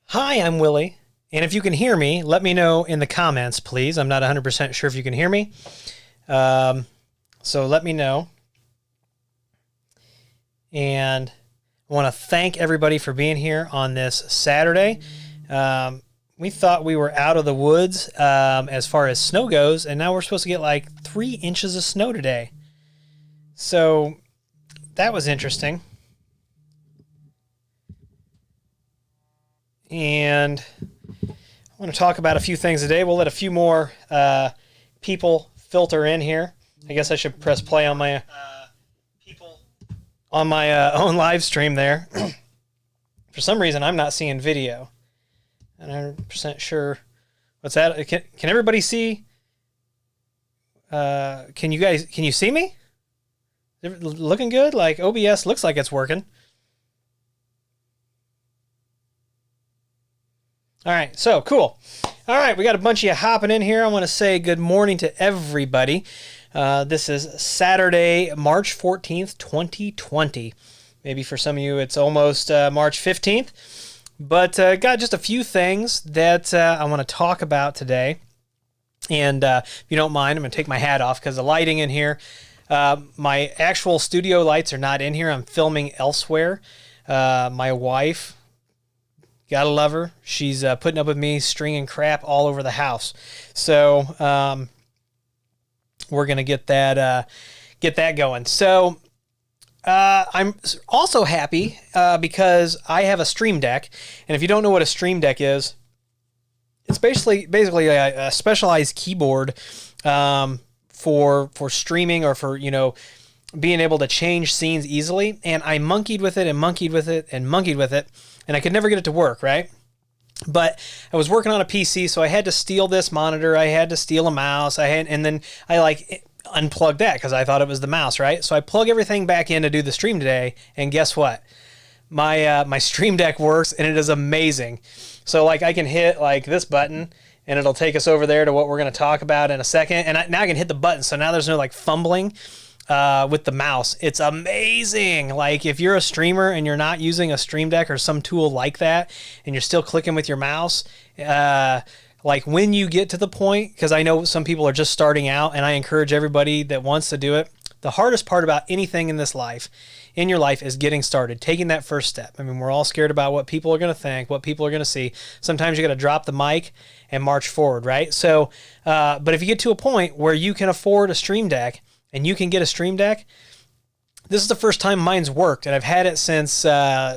Hi, I'm Willie, and if you can hear me, let me know in the comments, please. I'm not 100% sure if you can hear me, so let me know. And I want to thank everybody for being here on this Saturday. We thought we were out of the woods as far as snow goes, and now we're supposed to get like 3 inches of snow today. So that was interesting. And I want to talk about a few things today. We'll let a few more people filter in here. I guess I should press play on my own live stream there. For some reason, I'm not seeing video. I'm not 100% sure what's that. Can everybody see? Can you see me? Looking good? Like OBS looks like it's working. All right, so cool. All right, we got a bunch of you hopping in here. I want to say good morning to everybody. This is Saturday, March 14th, 2020. Maybe for some of you it's almost March 15th. But got just a few things that I want to talk about today. And if you don't mind, I'm going to take my hat off because the lighting in here, my actual studio lights are not in here. I'm filming elsewhere. My wife... Gotta love her. She's putting up with me stringing crap all over the house. So we're gonna get that going. So I'm also happy because I have a Stream Deck, and if you don't know what a Stream Deck is, it's basically a specialized keyboard for streaming or for being able to change scenes easily. And I monkeyed with it and monkeyed with it and monkeyed with it. And I could never get it to work, right? But I was working on a PC, so I had to steal this monitor. I had to steal a mouse. And then I unplugged that because I thought it was the mouse, right? So I plug everything back in to do the stream today, and guess what? My Stream Deck works, and it is amazing. So I can hit this button, and it'll take us over there to what we're going to talk about in a second. And now I can hit the button, so now there's no fumbling with the mouse. It's amazing. If you're a streamer and you're not using a Stream Deck or some tool like that, and you're still clicking with your mouse, when you get to the point, because I know some people are just starting out, and I encourage everybody that wants to do it, the hardest part about anything in your life is getting started, taking that first step. I mean, we're all scared about what people are going to think, what people are going to see. Sometimes you got to drop the mic and march forward, right? So, but if you get to a point where you can afford a Stream Deck, and you can get a Stream Deck, this is the first time mine's worked, and I've had it since December.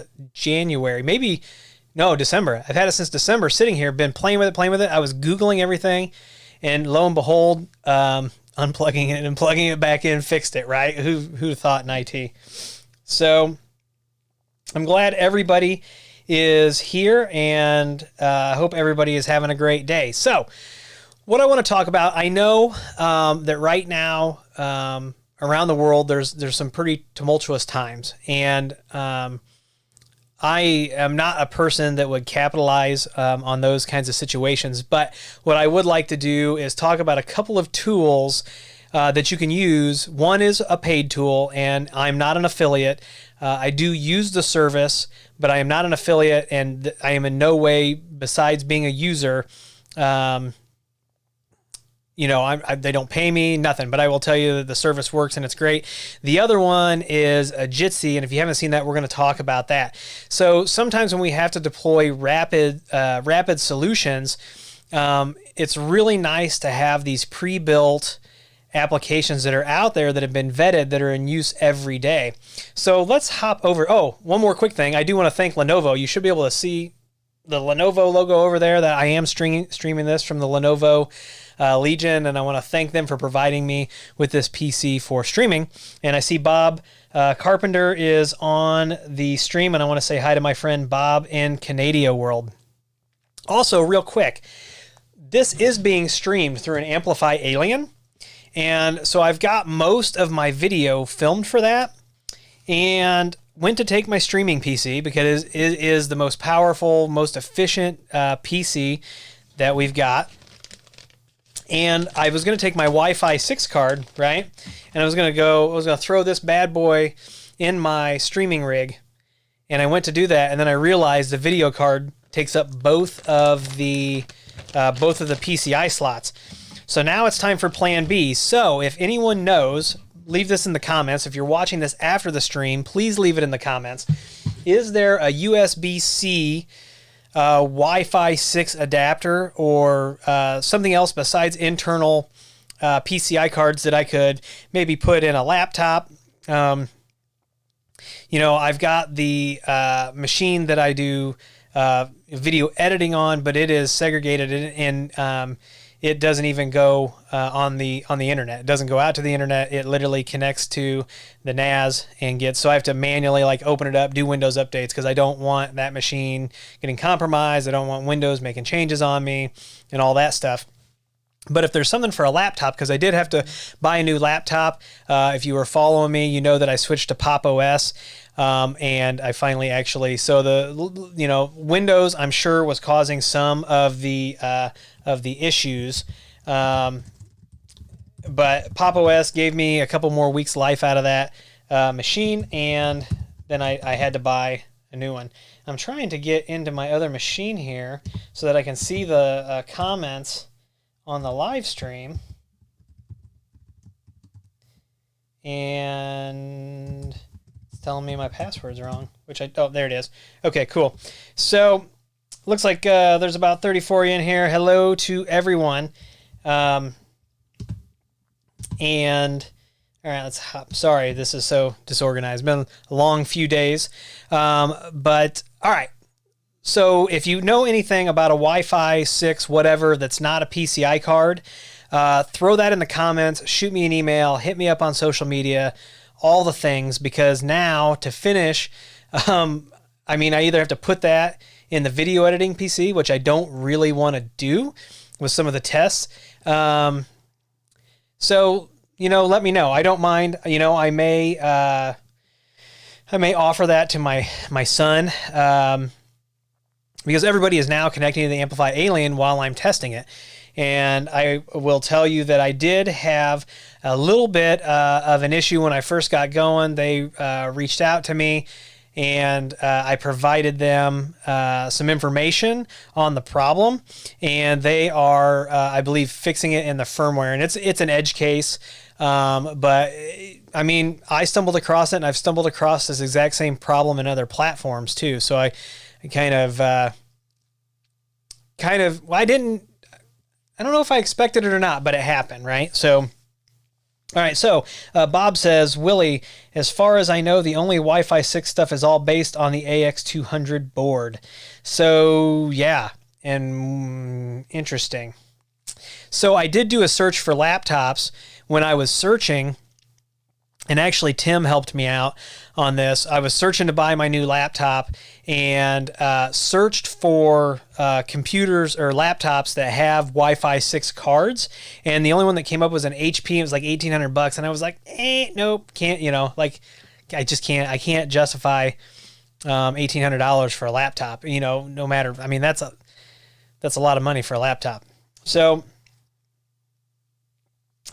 I've had it since December, sitting here, been playing with it. I was Googling everything, and lo and behold, unplugging it and plugging it back in fixed it, right? Who thought in IT? So I'm glad everybody is here, and I hope everybody is having a great day. So what I want to talk about, I know that right now around the world there's some pretty tumultuous times, and I am not a person that would capitalize on those kinds of situations, but what I would like to do is talk about a couple of tools that you can use. One is a paid tool, and I'm not an affiliate. I do use the service, but I am not an affiliate, and I am in no way, besides being a user, they don't pay me, nothing, but I will tell you that the service works and it's great. The other one is a Jitsi, and if you haven't seen that, we're going to talk about that. So sometimes when we have to deploy rapid solutions, it's really nice to have these pre-built applications that are out there that have been vetted, that are in use every day. So let's hop over. Oh, one more quick thing. I do want to thank Lenovo. You should be able to see the Lenovo logo over there, that I am streaming this from the Lenovo Legion, and I want to thank them for providing me with this PC for streaming. And I see Bob Carpenter is on the stream, and I want to say hi to my friend Bob in Canada world. Also, real quick, this is being streamed through an Amplify Alien, and so I've got most of my video filmed for that, and went to take my streaming PC because it is the most powerful, most efficient PC that we've got. And I was going to take my Wi-Fi 6 card, right? And I was going to throw this bad boy in my streaming rig. And I went to do that, and then I realized the video card takes up both of the PCI slots. So now it's time for plan B. So if anyone knows, leave this in the comments. If you're watching this after the stream, please leave it in the comments. Is there a USB-C Wi-Fi 6 adapter or something else besides internal PCI cards that I could maybe put in a laptop? You know, I've got the machine that I do video editing on, but it is segregated and it doesn't even go on the internet. It doesn't go out to the internet. It literally connects to the NAS and gets, so I have to manually like open it up, do Windows updates because I don't want that machine getting compromised. I don't want Windows making changes on me and all that stuff. But if there's something for a laptop, because I did have to buy a new laptop. If you were following me, you know that I switched to Pop OS, and I finally actually, so the, you know, Windows I'm sure was causing some of the issues, but Pop OS gave me a couple more weeks life out of that machine, and then I had to buy a new one. I'm trying to get into my other machine here so that I can see the comments on the live stream, and it's telling me my password's wrong, which oh, there it is. Okay, cool. So looks like there's about 34 in here. Hello to everyone. And all right, let's hop. Sorry, this is so disorganized. It's been a long few days. But all right. So if you know anything about a Wi-Fi 6 whatever that's not a PCI card, throw that in the comments, shoot me an email, hit me up on social media, all the things, because now to finish, I mean, I either have to put that in the video editing PC, which I don't really want to do with some of the tests. So, you know, let me know. I don't mind. You know, I may offer that to my son, because everybody is now connecting to the Amplify Alien while I'm testing it. And I will tell you that I did have a little bit of an issue when I first got going. They reached out to me, and I provided them some information on the problem, and they are, I believe, fixing it in the firmware. And it's an edge case, but I mean, I stumbled across it, and I've stumbled across this exact same problem in other platforms too. So I kind of, well, I don't know if I expected it or not, but it happened, right? So, all right, so Bob says, Willie, as far as I know, the only Wi-Fi 6 stuff is all based on the AX200 board. So, yeah, and interesting. So I did do a search for laptops when I was searching, and actually Tim helped me out on this. I was searching to buy my new laptop and searched for computers or laptops that have Wi-Fi 6 cards, and the only one that came up was an HP. It was like $1,800, and I was like, nope, can't, you know, like I can't justify $1,800 for a laptop, you know, no matter, I mean, that's a lot of money for a laptop. So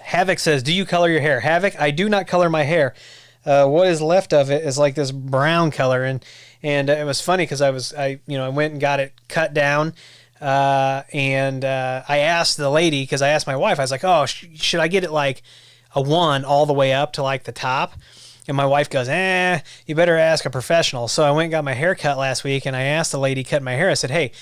Havoc says, do you color your hair? Havoc, I do not color my hair. What is left of it is like this brown color, and it was funny because I went and got it cut down, and I asked the lady, because I asked my wife, I was like, oh, should I get it like a 1 all the way up to like the top? And my wife goes, you better ask a professional. So I went and got my hair cut last week, and I asked the lady cutting my hair, I said, hey,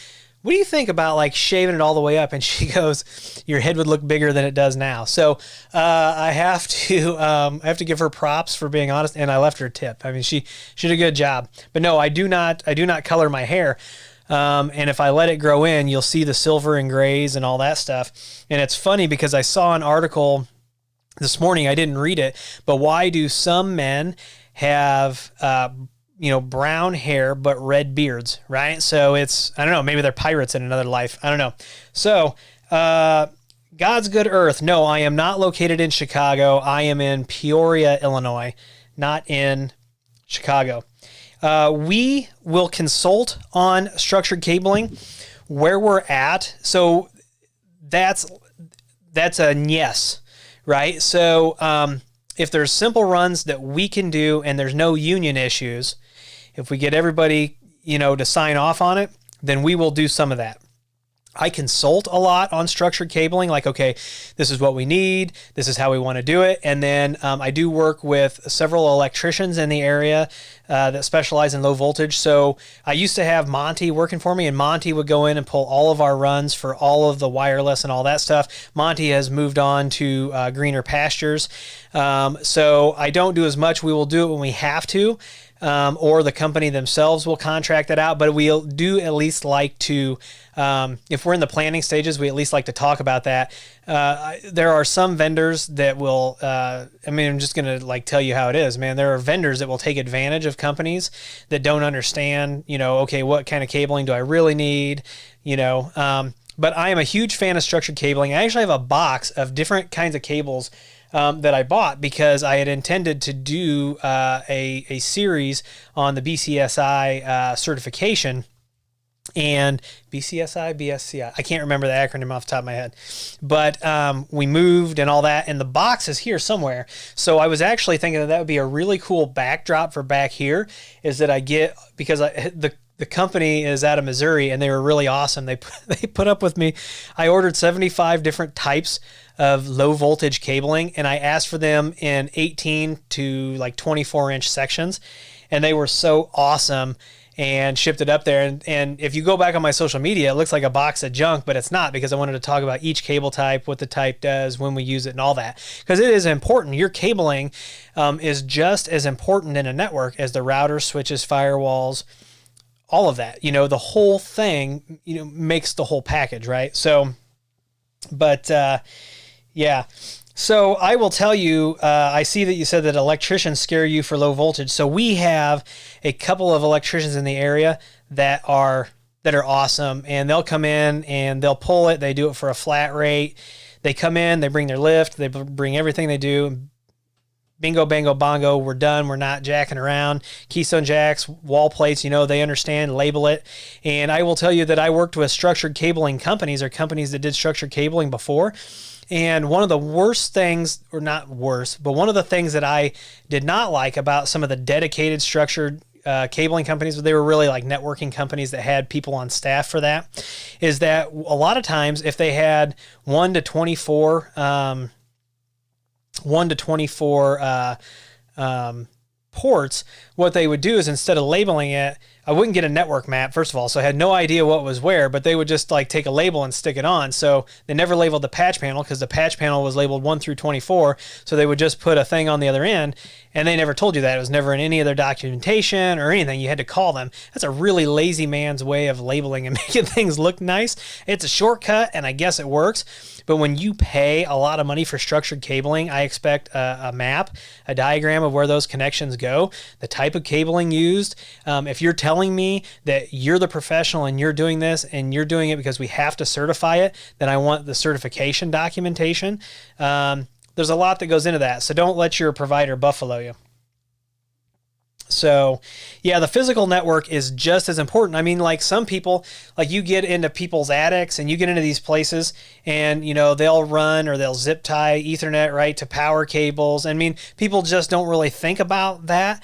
what do you think about like shaving it all the way up? And she goes, your head would look bigger than it does now. So I have to give her props for being honest, and I left her a tip. I mean, she did a good job. But no, I do not color my hair. And if I let it grow in, you'll see the silver and grays and all that stuff. And it's funny because I saw an article this morning, I didn't read it, but why do some men have brown hair but red beards, right? So it's, I don't know, maybe they're pirates in another life. I don't know. So God's Good Earth. No, I am not located in Chicago. I am in Peoria, Illinois, not in Chicago. We will consult on structured cabling where we're at. So that's a yes, right? So if there's simple runs that we can do and there's no union issues, if we get everybody, to sign off on it, then we will do some of that. I consult a lot on structured cabling, like, okay, this is what we need, this is how we want to do it. And then I do work with several electricians in the area that specialize in low voltage. So I used to have Monty working for me, and Monty would go in and pull all of our runs for all of the wireless and all that stuff. Monty has moved on to greener pastures. So I don't do as much. We will do it when we have to. Or the company themselves will contract it out, but we do at least like to, if we're in the planning stages, we at least like to talk about that. There are some vendors that will, I'm just going to tell you how it is, man. There are vendors that will take advantage of companies that don't understand, okay, what kind of cabling do I really need, but I am a huge fan of structured cabling. I actually have a box of different kinds of cables that I bought because I had intended to do a series on the BCSI certification. And BCSI, BSCI, I can't remember the acronym off the top of my head, but we moved and all that, and the box is here somewhere. So I was actually thinking that would be a really cool backdrop for back here, is that I get, because the company is out of Missouri, and they were really awesome. They put up with me. I ordered 75 different types of low voltage cabling, and I asked for them in 18 to 24-inch sections, and they were so awesome and shipped it up there. And if you go back on my social media, it looks like a box of junk, but it's not, because I wanted to talk about each cable type, what the type does, when we use it, and all that, because it is important. Your cabling is just as important in a network as the routers, switches, firewalls, all of that. The whole thing, makes the whole package, right? So, but yeah. So I will tell you, I see that you said that electricians scare you for low voltage. So we have a couple of electricians in the area that are awesome, and they'll come in and they'll pull it. They do it for a flat rate. They come in, they bring their lift, they bring everything they do. Bingo, bango, bongo, we're done. We're not jacking around. Keystone jacks, wall plates, they understand, label it. And I will tell you that I worked with structured cabling companies, or companies that did structured cabling before. And one of the worst things, or not worst, but one of the things that I did not like about some of the dedicated structured cabling companies, they were really like networking companies that had people on staff for that, is that a lot of times if they had 1 to 24 ports, what they would do is, instead of labeling it, I wouldn't get a network map, first of all, so I had no idea what was where, but they would just take a label and stick it on. So they never labeled the patch panel, because the patch panel was labeled 1 through 24, so they would just put a thing on the other end, and they never told you that. It was never in any of their documentation or anything. You had to call them. That's a really lazy man's way of labeling and making things look nice. It's a shortcut, and I guess it works. But when you pay a lot of money for structured cabling, I expect a map, a diagram of where those connections go, the type of cabling used. If you're telling me that you're the professional and you're doing this and you're doing it because we have to certify it, then I want the certification documentation. There's a lot that goes into that. So don't let your provider buffalo you. So, yeah, the physical network is just as important. I mean, some people, you get into people's attics and you get into these places and, they'll run or they'll zip tie Ethernet, right, to power cables. I mean, people just don't really think about that.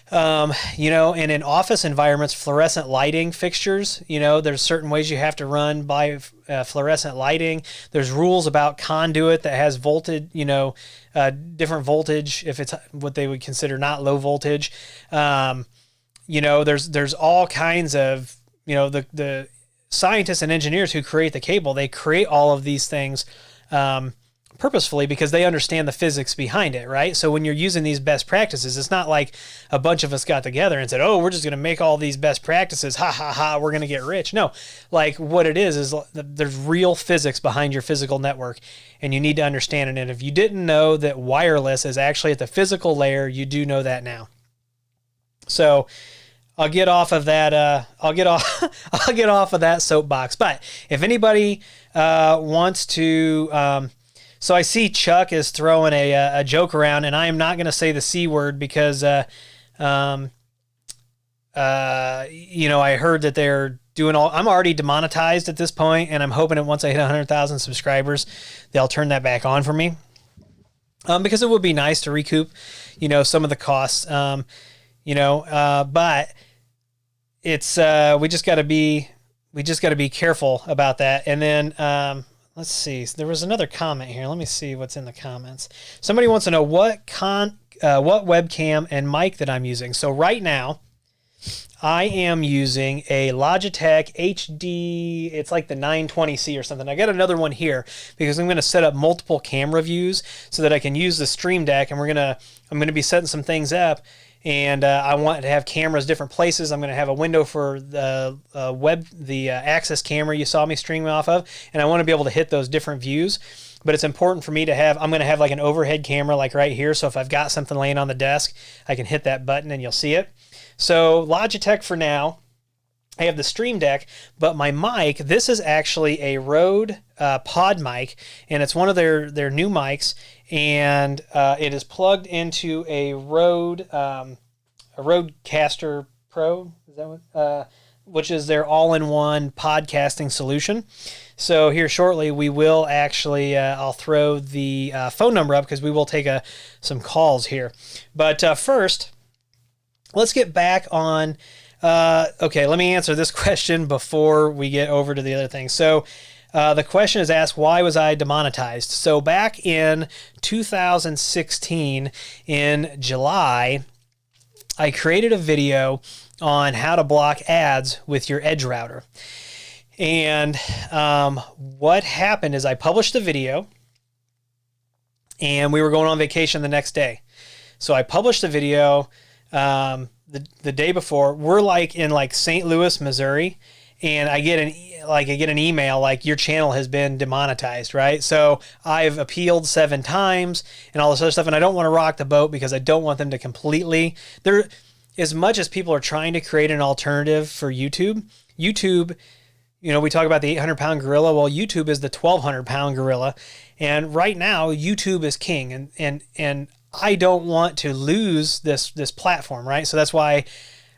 And in office environments, fluorescent lighting fixtures, there's certain ways you have to run by fluorescent lighting. There's rules about conduit that has voltage, different voltage if it's what they would consider not low voltage. There's all kinds of, the scientists and engineers who create the cable, they create all of these things purposefully because they understand the physics behind it, right? So when you're using these best practices, it's not like a bunch of us got together and said, oh, we're just going to make all these best practices. Ha, ha, ha, we're going to get rich. No, what it is there's real physics behind your physical network, and you need to understand it. And if you didn't know that wireless is actually at the physical layer, you do know that now. So I'll get off of that. I'll get off of that soapbox. But if anybody wants to, so I see Chuck is throwing a joke around, and I am not going to say the C word because, I heard that they're I'm already demonetized at this point, and I'm hoping that once I hit 100,000 subscribers, they'll turn that back on for me. Because it would be nice to recoup, some of the costs, but it's, we just got to be careful about that. And then, let's see, there was another comment here. Let me see what's in the comments. Somebody wants to know what webcam and mic that I'm using. So right now, I am using a Logitech HD, it's like the 920C or something. I got another one here because I'm going to set up multiple camera views so that I can use the Stream Deck, and I'm going to be setting some things up, and I want to have cameras different places. I'm going to have a window for the Access camera you saw me streaming off of, and I want to be able to hit those different views. But it's important for me to have, I'm going to have like an overhead camera like right here, so if I've got something laying on the desk, I can hit that button and you'll see it. So Logitech for now. I have the Stream Deck, but my mic, this is actually a Rode pod mic, and it's one of their new mics, and it is plugged into a Rodecaster Pro, is that what? Which is their all-in-one podcasting solution. So here shortly, we will actually, I'll throw the phone number up because we will take some calls here. But first, let's get back on, okay, let me answer this question before we get over to the other thing. So the question is asked, why was I demonetized? So back in 2016, in July, I created a video on how to block ads with your Edge router. And what happened is I published the video, and we were going on vacation the next day. So I published the video the day before. We're like in like St. Louis, Missouri, and I get an email like your channel has been demonetized, right? So I've appealed 7 times and all this other stuff, and I don't want to rock the boat because I don't want them to completely. As much as people are trying to create an alternative for YouTube, we talk about the 800-pound gorilla. Well, YouTube is the 1,200-pound gorilla, and right now YouTube is king, and I don't want to lose this platform, right? So that's why,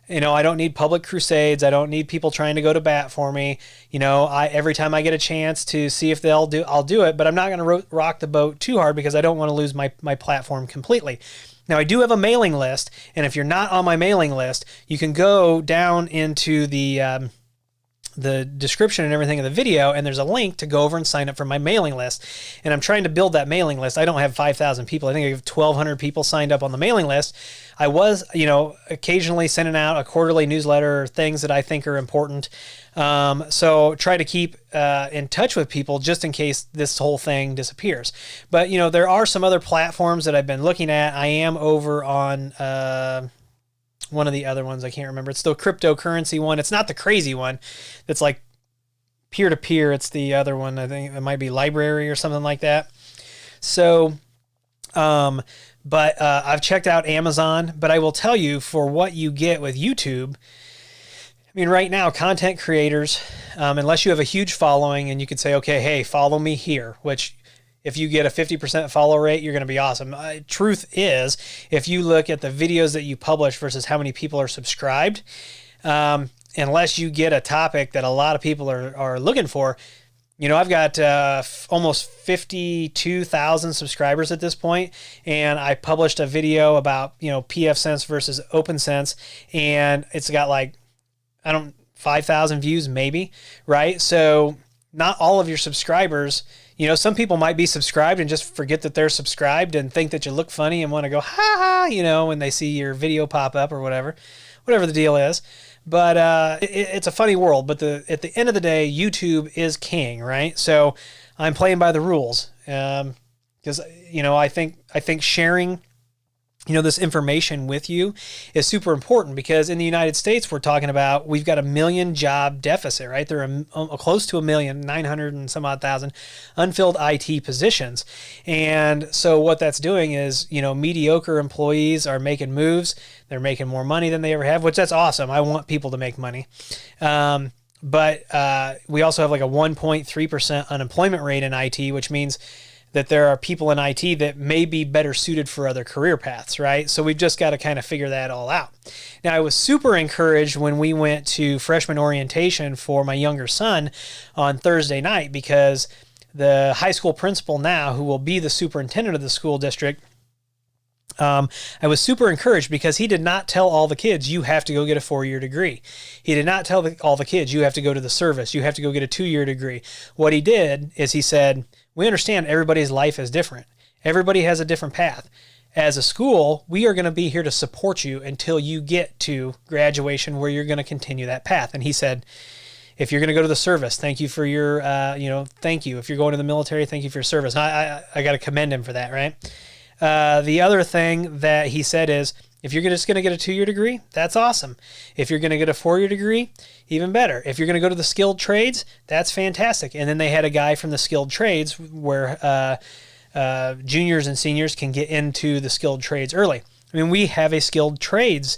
I don't need public crusades. I don't need people trying to go to bat for me. Every time I get a chance to see if I'll do it, but I'm not going to rock the boat too hard because I don't want to lose my platform completely. Now, I do have a mailing list, and if you're not on my mailing list, you can go down into the description and everything of the video, and there's a link to go over and sign up for my mailing list. And I'm trying to build that mailing list. I don't have 5,000 people. I think I have 1,200 people signed up on the mailing list. I was, occasionally sending out a quarterly newsletter or things that I think are important. So try to keep in touch with people just in case this whole thing disappears. But, there are some other platforms that I've been looking at. I am over on one of the other ones. I can't remember. It's the cryptocurrency one. It's not the crazy one that's like peer-to-peer. It's the other one. I think it might be Library or something like that. So, but I've checked out Amazon, but I will tell you, for what you get with YouTube, right now, content creators, unless you have a huge following and you could say, okay, hey, follow me here, which if you get a 50% follow rate, you're going to be awesome. Truth is, if you look at the videos that you publish versus how many people are subscribed, unless you get a topic that a lot of people are looking for, I've got almost 52,000 subscribers at this point, and I published a video about, PFSense versus OpenSense, and it's got like, 5,000 views maybe, right? So not all of your subscribers, some people might be subscribed and just forget that they're subscribed and think that you look funny and want to go, ha ha, when they see your video pop up or whatever the deal is. But it's a funny world. But at the end of the day, YouTube is king, right? So I'm playing by the rules because I think sharing this information with you is super important, because in the United States, we're talking about, we've got 1 million job deficit, right? There are close to 1,900,000 and some odd thousand unfilled IT positions. And so what that's doing is, mediocre employees are making moves. They're making more money than they ever have, which that's awesome. I want people to make money. But we also have like a 1.3% unemployment rate in IT, which means that there are people in IT that may be better suited for other career paths, right? So we've just got to kind of figure that all out. Now, I was super encouraged when we went to freshman orientation for my younger son on Thursday night, because the high school principal now, who will be the superintendent of the school district, I was super encouraged because he did not tell all the kids, you have to go get a 4-year degree. He did not tell all the kids, you have to go to the service, you have to go get a 2-year degree. What he did is he said, we understand everybody's life is different. Everybody has a different path. As a school, we are going to be here to support you until you get to graduation where you're going to continue that path. And he said, if you're going to go to the service, thank you for your, thank you. If you're going to the military, thank you for your service. And I got to commend him for that, right? The other thing that he said is, if you're just going to get a 2-year degree, that's awesome. If you're going to get a 4-year degree, even better. If you're going to go to the skilled trades, that's fantastic. And then they had a guy from the skilled trades where juniors and seniors can get into the skilled trades early. I mean, we have a skilled trades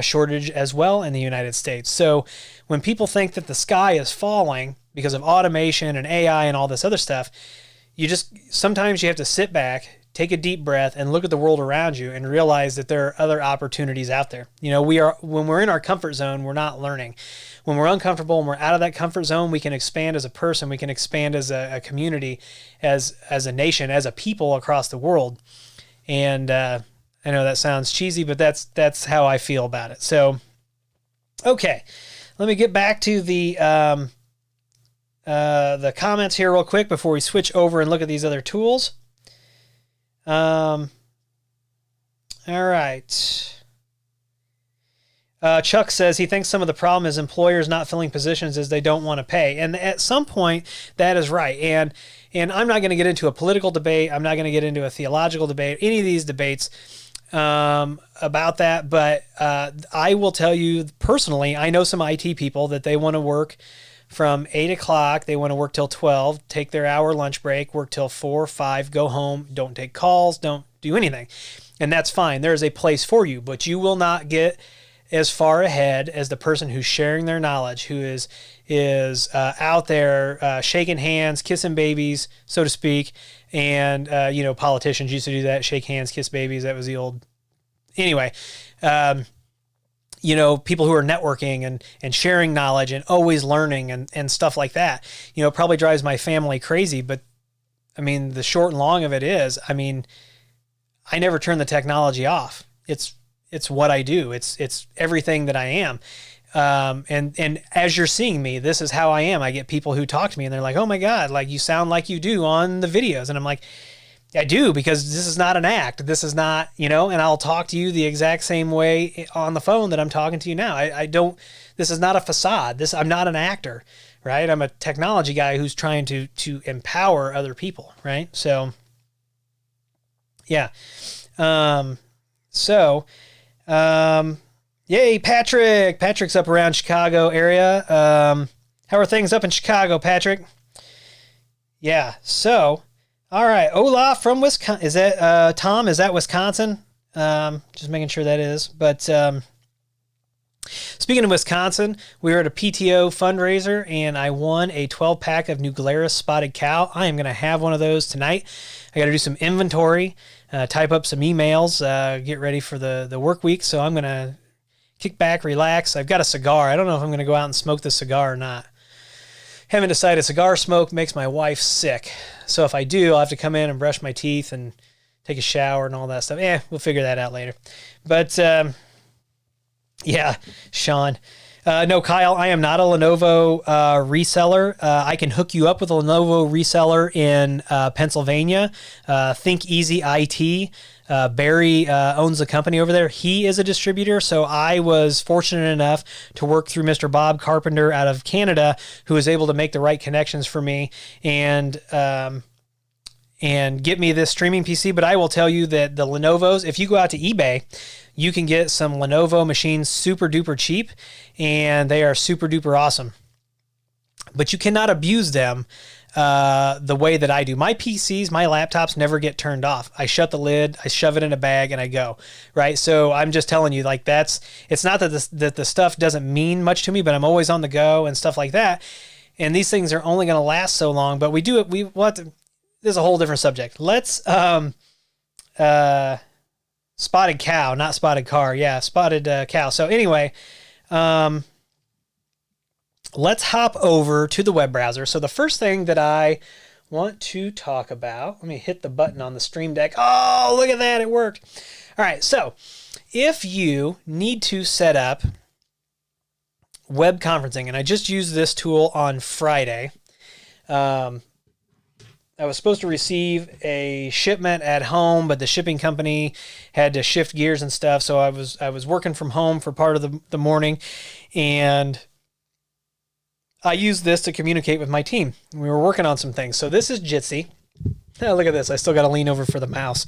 shortage as well in the United States. So when people think that the sky is falling because of automation and AI and all this other stuff, sometimes you have to sit back, take a deep breath, and look at the world around you and realize that there are other opportunities out there. When we're in our comfort zone, we're not learning. When we're uncomfortable and we're out of that comfort zone, we can expand as a person, we can expand as a community, as a nation, as a people across the world. And I know that sounds cheesy, but that's how I feel about it. So, okay, let me get back to the comments here real quick before we switch over and look at these other tools. All right. Chuck says he thinks some of the problem is employers not filling positions as they don't want to pay. And at some point, that is right. And I'm not going to get into a political debate. I'm not going to get into a theological debate, any of these debates about that. But I will tell you personally, I know some IT people that they want to work from 8 o'clock, they want to work till 12, take their hour lunch break, work till 4 or 5, go home, don't take calls, don't do anything. And that's fine. There's a place for you, but you will not get as far ahead as the person who's sharing their knowledge, who is out there shaking hands, kissing babies, so to speak. And, politicians used to do that, shake hands, kiss babies. That was the old... Anyway, people who are networking and sharing knowledge and always learning and stuff like that, probably drives my family crazy. But I mean, the short and long of it is, I never turn the technology off. It's what I do. It's everything that I am. And as you're seeing me, this is how I am. I get people who talk to me and they're like, oh my God, like you sound like you do on the videos. And I'm like, I do, because this is not an act. This is not, and I'll talk to you the exact same way on the phone that I'm talking to you now. I don't, this is not a facade. I'm not an actor, right? I'm a technology guy who's trying to empower other people, right? So, yeah. Yay, Patrick. Patrick's up around Chicago area. How are things up in Chicago, Patrick? Yeah, so... All right, Olaf from Wisconsin. Is that Tom? Is that Wisconsin? Just making sure that is. But speaking of Wisconsin, we were at a PTO fundraiser, and I won a 12-pack of New Glarus spotted cow. I am going to have one of those tonight. I got to do some inventory, type up some emails, get ready for the work week. So I'm going to kick back, relax. I've got a cigar. I don't know if I'm going to go out and smoke the cigar or not. Haven't decided. Cigar smoke makes my wife sick. So if I do, I'll have to come in and brush my teeth and take a shower and all that stuff. We'll figure that out later. But, yeah, Sean. No, Kyle, I am not a Lenovo reseller. I can hook you up with a Lenovo reseller in Pennsylvania. Think Easy IT. Barry owns the company over there. He is a distributor, so I was fortunate enough to work through Mr. Bob Carpenter out of Canada, who was able to make the right connections for me and get me this streaming PC. But I will tell you that the Lenovos, if you go out to eBay, you can get some Lenovo machines super duper cheap, and they are super duper awesome. But you cannot abuse them the way that I do. My PCs, my laptops never get turned off. I shut the lid, I shove it in a bag, and I go, right? So I'm just telling you, like, it's not that the stuff doesn't mean much to me, but I'm always on the go and stuff like that. And these things are only going to last so long, but we'll have to, this is a whole different subject. Let's spotted cow, not spotted car. Yeah, spotted cow. So anyway, let's hop over to the web browser. So the first thing that I want to talk about, let me hit the button on the Stream Deck. Oh, look at that, it worked. All right, so if you need to set up web conferencing, and I just used this tool on Friday. I was supposed to receive a shipment at home, but the shipping company had to shift gears and stuff. So I was working from home for part of the morning, and I used this to communicate with my team. We were working on some things. So this is Jitsi. Oh, look at this. I still got to lean over for the mouse.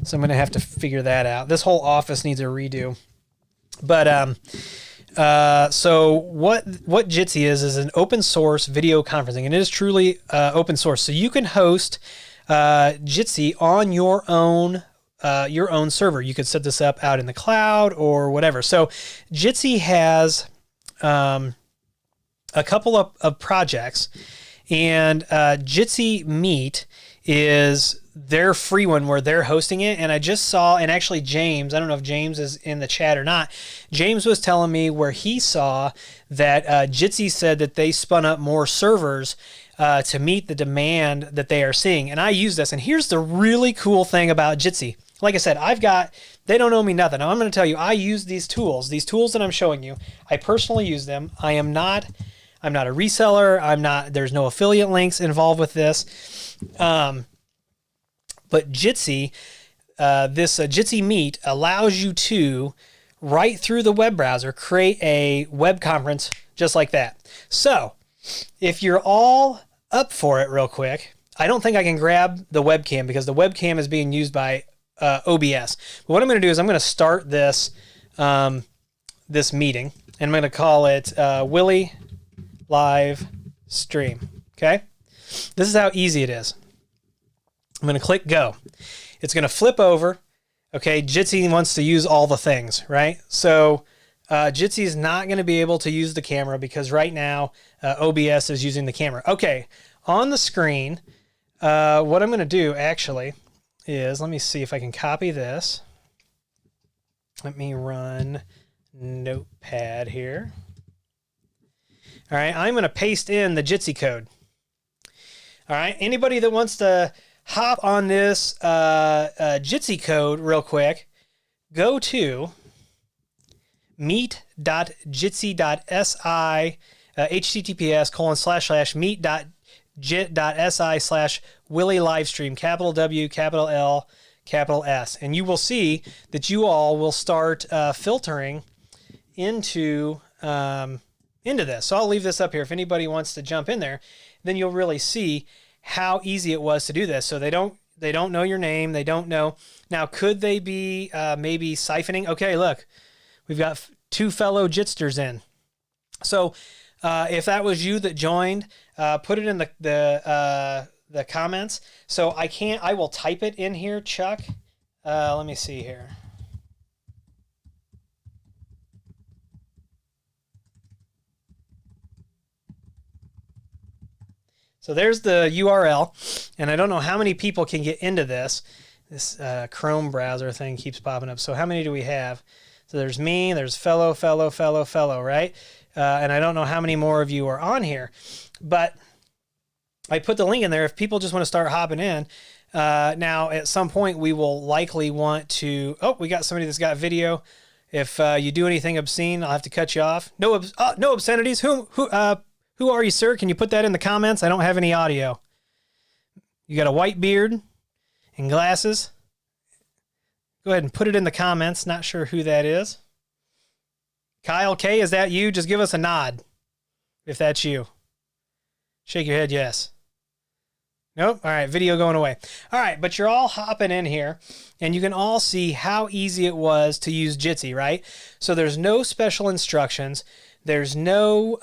So I'm going to have to figure that out. This whole office needs a redo. But so what Jitsi is an open source video conferencing, and it is truly open source. So you can host Jitsi on your own server. You could set this up out in the cloud or whatever. So Jitsi has a couple of projects, and Jitsi Meet is their free one where they're hosting it. And I just saw, and actually James, I don't know if James is in the chat or not, James was telling me where he saw that Jitsi said that they spun up more servers to meet the demand that they are seeing. And I use this, and here's the really cool thing about Jitsi. Like I said, they don't owe me nothing. Now I'm going to tell you, I use these tools that I'm showing you. I personally use them. I'm not a reseller. There's no affiliate links involved with this. But Jitsi, this Jitsi Meet allows you to, right through the web browser, create a web conference just like that. So if you're all up for it real quick, I don't think I can grab the webcam because the webcam is being used by OBS. But what I'm going to do is I'm going to start this this meeting, and I'm going to call it Willie Live Stream. Okay? This is how easy it is. I'm going to click go. It's going to flip over. Okay, Jitsi wants to use all the things, right? So Jitsi is not going to be able to use the camera because right now OBS is using the camera. Okay, on the screen, what I'm going to do actually is, let me see if I can copy this. Let me run Notepad here. All right, I'm going to paste in the Jitsi code. All right, anybody that wants to hop on this Jitsi code real quick, go to meet.jitsi.si, https://meet.jit.si/Willie Livestream, capital W, capital L, capital S. And you will see that you all will start filtering into this. So I'll leave this up here. If anybody wants to jump in there, then you'll really see how easy it was to do this. So they don't know your name. They don't know. Now, could they be maybe siphoning? Okay, look, we've got 2 fellow Jitsters in. So if that was you that joined, put it in the comments. So I will type it in here, Chuck. Let me see here. So there's the URL, and I don't know how many people can get into this. This Chrome browser thing keeps popping up. So how many do we have? So there's me, there's fellow, right? And I don't know how many more of you are on here, but I put the link in there if people just want to start hopping in. Now, at some point, we will likely want to... Oh, we got somebody that's got video. If you do anything obscene, I'll have to cut you off. No obscenities. Who are you, sir? Can you put that in the comments? I don't have any audio. You got a white beard and glasses. Go ahead and put it in the comments. Not sure who that is. Kyle K, is that you? Just give us a nod if that's you. Shake your head, yes. Nope. All right, video going away. All right, but you're all hopping in here, and you can all see how easy it was to use Jitsi, right? So there's no special instructions. There's no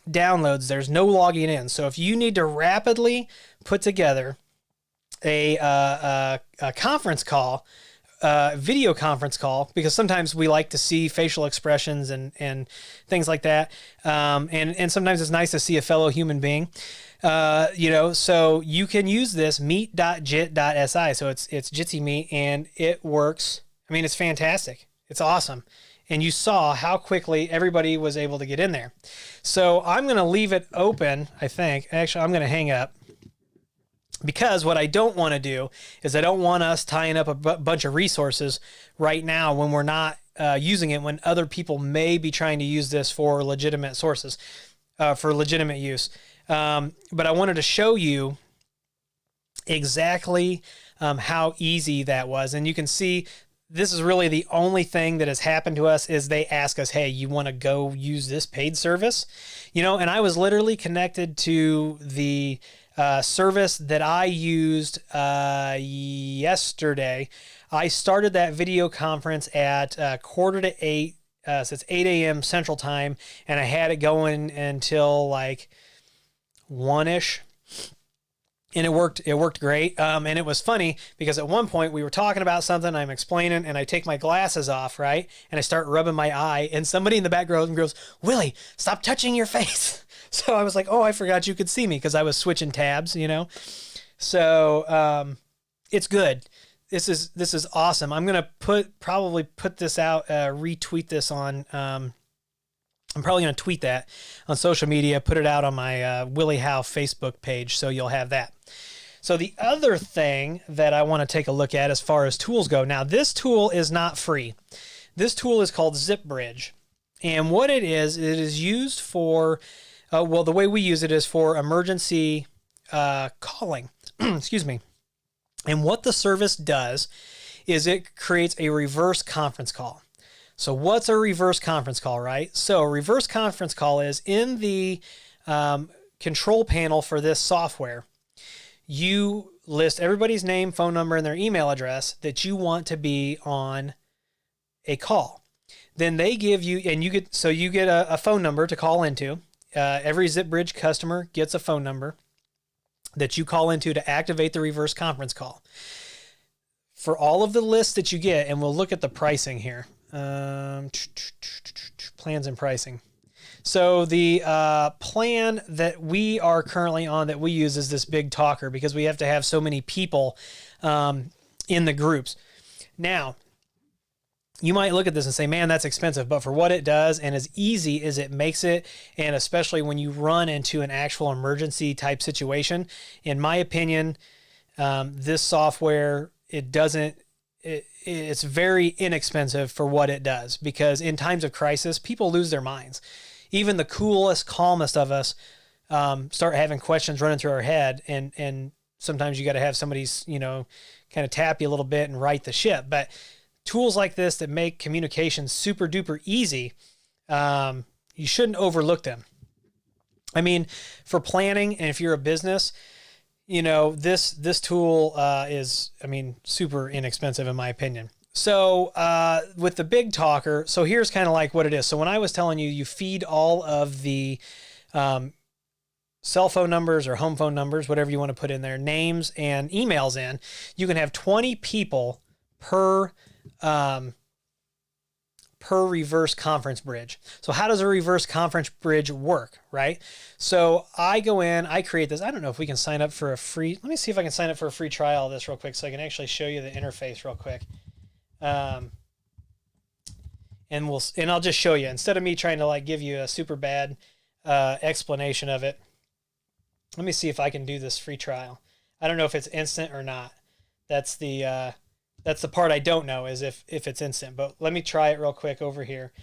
downloads. There's no logging in. So if you need to rapidly put together a conference call video conference call, because sometimes we like to see facial expressions and things like that. And sometimes it's nice to see a fellow human being. So you can use this meet.jit.si. So it's Jitsi Meet, and it works. I mean, it's fantastic. It's awesome. And you saw how quickly everybody was able to get in there. So I'm going to leave it open, I think. Actually, I'm going to hang up, because what I don't want to do is I don't want us tying up a bunch of resources right now when we're not using it, when other people may be trying to use this for legitimate sources, for legitimate use. But I wanted to show you exactly how easy that was. And you can see this is really the only thing that has happened to us is they ask us, hey, you want to go use this paid service? And I was literally connected to the service that I used yesterday. I started that video conference at 7:45, so it's 8 a.m. Central Time, and I had it going until like 1-ish. And it worked great. And it was funny because at one point we were talking about something, I'm explaining, and I take my glasses off, right? And I start rubbing my eye, and somebody in the background goes, Willie, stop touching your face. So I was like, oh, I forgot you could see me, because I was switching tabs, So it's good. This is awesome. I'm going to probably put this out, retweet this on, I'm probably going to tweet that on social media, put it out on my Willie Howe Facebook page, so you'll have that. So the other thing that I want to take a look at as far as tools go, now this tool is not free. This tool is called ZipBridge. And what it is used for, the way we use it is for emergency calling. Excuse me. And what the service does is it creates a reverse conference call. So what's a reverse conference call, right? So a reverse conference call is in the control panel for this software. You list everybody's name, phone number, and their email address that you want to be on a call. Then they give you, and you get a phone number to call into. Every ZipBridge customer gets a phone number that you call into to activate the reverse conference call. For all of the lists that you get, and we'll look at the pricing here. Plans and pricing. So the plan that we are currently on that we use is this big talker, because we have to have so many people in the groups. Now, you might look at this and say, man, that's expensive, but for what it does and as easy as it makes it, and especially when you run into an actual emergency type situation, in my opinion, this software, it's very inexpensive for what it does, because in times of crisis, people lose their minds. Even the coolest, calmest of us start having questions running through our head, and sometimes you got to have somebody's, kind of tap you a little bit and right the ship. But tools like this that make communication super duper easy, you shouldn't overlook them. I mean, for planning, and if you're a business, this tool is, super inexpensive in my opinion. So with the big talker, so here's kind of like what it is. So when I was telling you, you feed all of the cell phone numbers or home phone numbers, whatever you want to put in there, names and emails in, you can have 20 people per reverse conference bridge. So how does a reverse conference bridge work, right? So I go in, I create this. I don't know if we can sign up for a free, let me see if I can sign up for a free trial of this real quick so I can actually show you the interface real quick. And I'll just show you, instead of me trying to like give you a super bad explanation of it. Let me see if I can do this free trial. I don't know if it's instant or not. That's the part I don't know, is if it's instant, but let me try it real quick over here.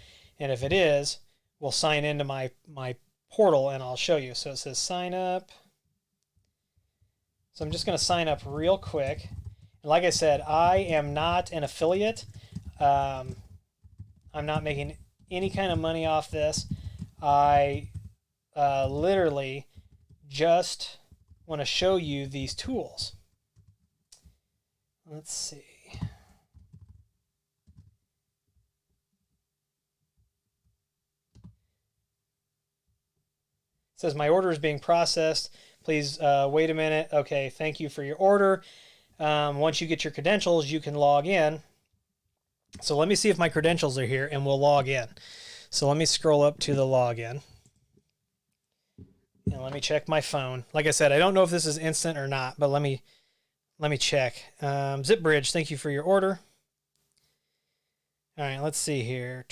And if it is, we'll sign into my portal and I'll show you. So it says sign up. So I'm just going to sign up real quick. And like I said, I am not an affiliate. I'm not making any kind of money off this. I literally just want to show you these tools. Let's see. It says my order is being processed. Please wait a minute. Okay, thank you for your order. Once you get your credentials, you can log in. So let me see if my credentials are here and we'll log in. So let me scroll up to the login. And let me check my phone. Like I said, I don't know if this is instant or not, but let me check. ZipBridge, thank you for your order. All right, let's see here.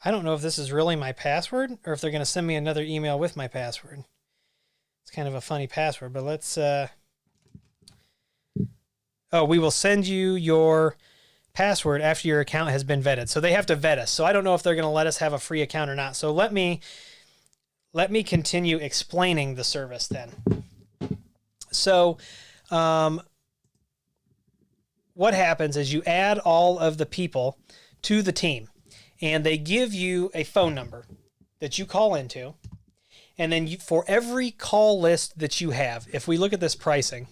I don't know if this is really my password or if they're going to send me another email with my password. It's kind of a funny password, but let's... Oh, we will send you your password after your account has been vetted. So they have to vet us. So I don't know if they're going to let us have a free account or not. So let me continue explaining the service then. So what happens is you add all of the people to the team, and they give you a phone number that you call into. And then for every call list that you have, if we look at this pricing,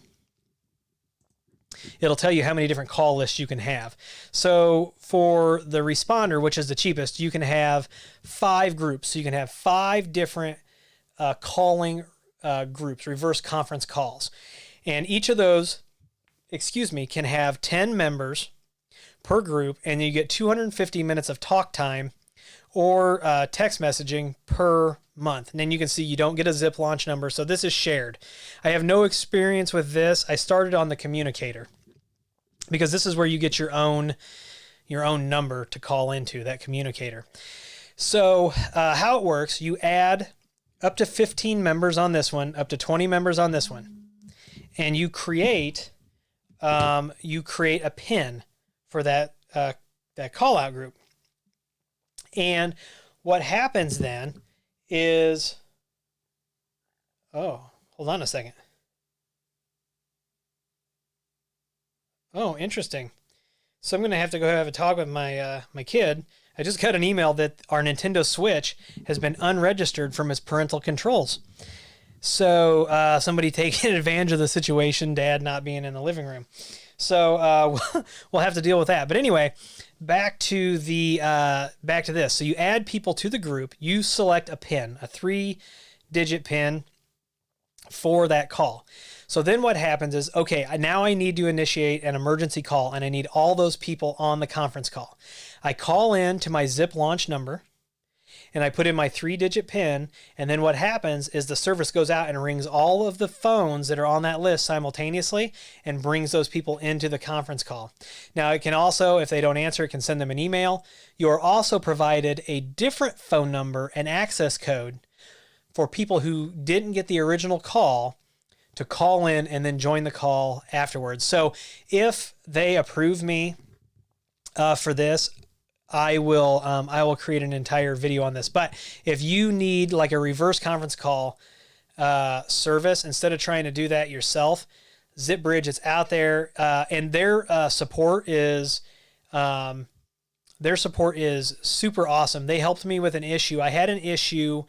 it'll tell you how many different call lists you can have. So for the responder, which is the cheapest, you can have 5 groups. So you can have 5 different calling groups, reverse conference calls. And each of those, can have 10 members per group, and you get 250 minutes of talk time or text messaging per month. And then you can see you don't get a zip launch number. So this is shared. I have no experience with this. I started on the communicator because this is where you get your own number to call into, that communicator. So how it works, you add up to 15 members on this one, up to 20 members on this one, and you create a pin for that call out group. And what happens then is, oh, hold on a second. Oh, interesting. So I'm going to have to go have a talk with my kid. I just got an email that our Nintendo Switch has been unregistered from its parental controls. So somebody taking advantage of the situation, Dad not being in the living room. So we'll have to deal with that. But anyway, back to this. So you add people to the group. You select a PIN, a 3-digit PIN for that call. So then what happens is, okay, now I need to initiate an emergency call, and I need all those people on the conference call. I call in to my zip launch number, and I put in my 3-digit PIN, and then what happens is the service goes out and rings all of the phones that are on that list simultaneously and brings those people into the conference call. Now, it can also, if they don't answer, it can send them an email. You are also provided a different phone number and access code for people who didn't get the original call to call in and then join the call afterwards. So if they approve me for this, I will create an entire video on this. But if you need like a reverse conference call service, instead of trying to do that yourself, ZipBridge is out there, and their support is super awesome. They helped me with an issue. I had an issue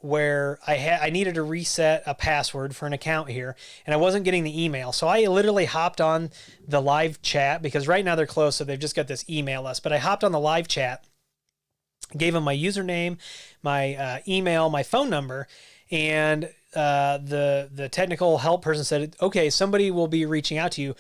where I needed to reset a password for an account here, and I wasn't getting the email. So I literally hopped on the live chat, because right now they're closed, so they've just got this email list. But I hopped on the live chat, gave them my username, my email, my phone number, and the technical help person said, okay, somebody will be reaching out to you.